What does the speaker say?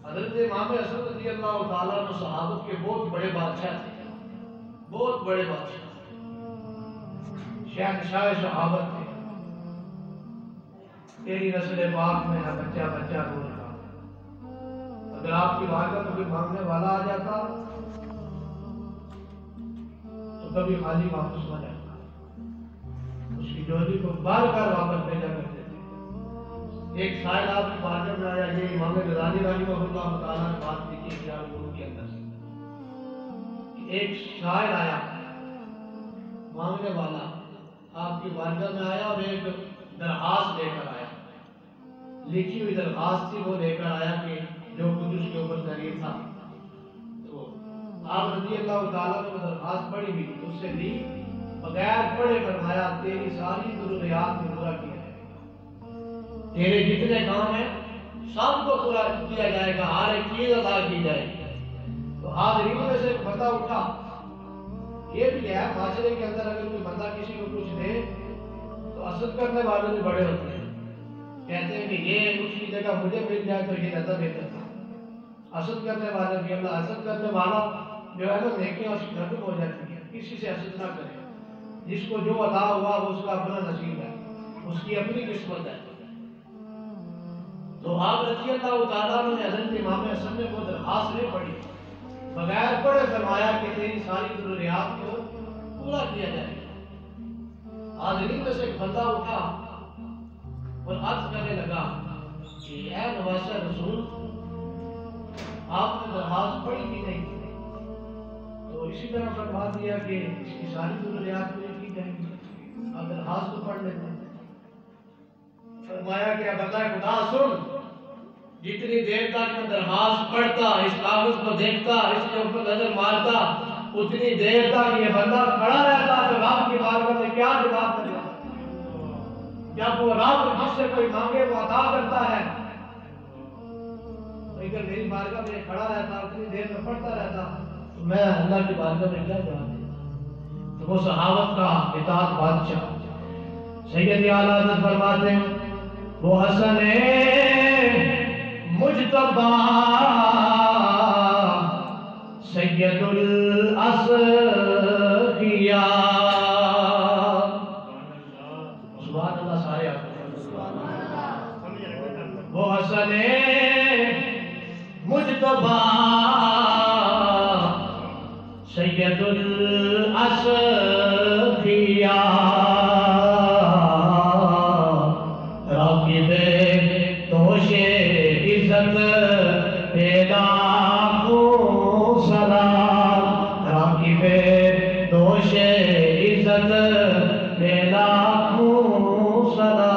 حضرت امام حسن رضی اللہ تعالیٰ عنہ صحابت کے بہت بڑے بادشاہ تھے، بہت بڑے بادشاہ، شہنشاہ صحابت تھے۔ تیری نسل پاک میں نہ بچہ بچہ رو رہا، اگر آپ کی بارگاہ میں کوئی مانگنے والا آ جاتا تو کبھی خالی واپس نہ جاتا، اس کی جولی کو بار بار واپس بھیجا کرتے تھے۔ ایک سائل آپ کی بارگاہ میں آیا، یہ امام غزالی رحمہ اللہ تعالیٰ نے بات لکھی خیال گرو کے اندر سے، ایک شاعر آیا مانگنے والا آپ کی بارگاہ میں آیا اور ایک درخواست لے کر آیا، لکھی ہوئی درخواست تھی وہ لے کر آیا کہ جو کچھ اس کے اوپر ضریر تھا، تو آپ رضی اللہ تعالیٰ نے وہ درخواست پڑھی ہوئی اس سے لی، بغیر پڑھے فرمایا تیری ساری ضروریات میں پورا کیا جائے گا، تیرے جتنے کام ہیں سب کو پورا کیا جائے گا، ہر ایک چیز ادا کی جائے گی۔ تو حاضرین میں سے ایک بندہ اٹھا، یہ بھی ہے معاشرے کے اندر اگر کوئی بندہ کسی کو کچھ دے تو حسد کرنے والے بھی بڑے ہوتے ہیں، کہتے ہیں کہ یہ اس کی جگہ مجھے مل جائے تو یہ زیادہ بہتر تھا۔ حسد کرنے والے بھی اللہ حسد کرنے والا جو ہے نا نیکیاں اس کی ختم ہو جاتی ہیں، کسی سے حسد نہ کرے، جس کو جو عطا ہوا وہ اس کا اپنا نصیب ہے، اس کی اپنی قسمت ہے۔ تو آپ رضی اللہ تعالیٰ نے حضرت امام حسن نے وہ درخواست نہیں پڑھی، بغیر پڑھے فرمایا کہ تیری ساری ضروریات کو پورا کیا جائے گا۔ حاضرین میں سے ایک بندہ اٹھا اور عرض کرنے لگا کہ اے نواسہ رسول، آپ نے درخواست پڑھی بھی نہیں، تو اسی طرح فرما دیا کہ اس کی ساری ضروریات پوری کی جائیں گی، آپ درخواست تو پڑھ لیتے ہیں۔ فرمایا کہ بندہ خدا سن، جتنی دیر تک میں درخواست پڑھتا، اس کاغذ کو دیکھتا، اس کے اوپر نظر مارتا، اتنی دیر تک یہ بندہ کھڑا رہتا کہ رب کی بارگاہ میں کیا جواب کرے۔ جب وہ رب جس سے کوئی مانگے وہ عطا کرتا ہے، اگر میری بارگاہ میں کھڑا رہتا اتنی دیر میں پڑھتا رہتا تو میں اللہ کی بارگاہ میں کیا جواب دیتا۔ تو وہ صحابت کا اطاعت بادشاہ سید اعلیٰ حضرت فرماتے ہیں وہ حسن مجتبی سید الاسقیاء، سبحان اللہ سارے آپ وہ حسن مجتبی سید الاسقیاء، راقب دوش عزت پیدا سلام، راقب دوش عزت پیدا سلام۔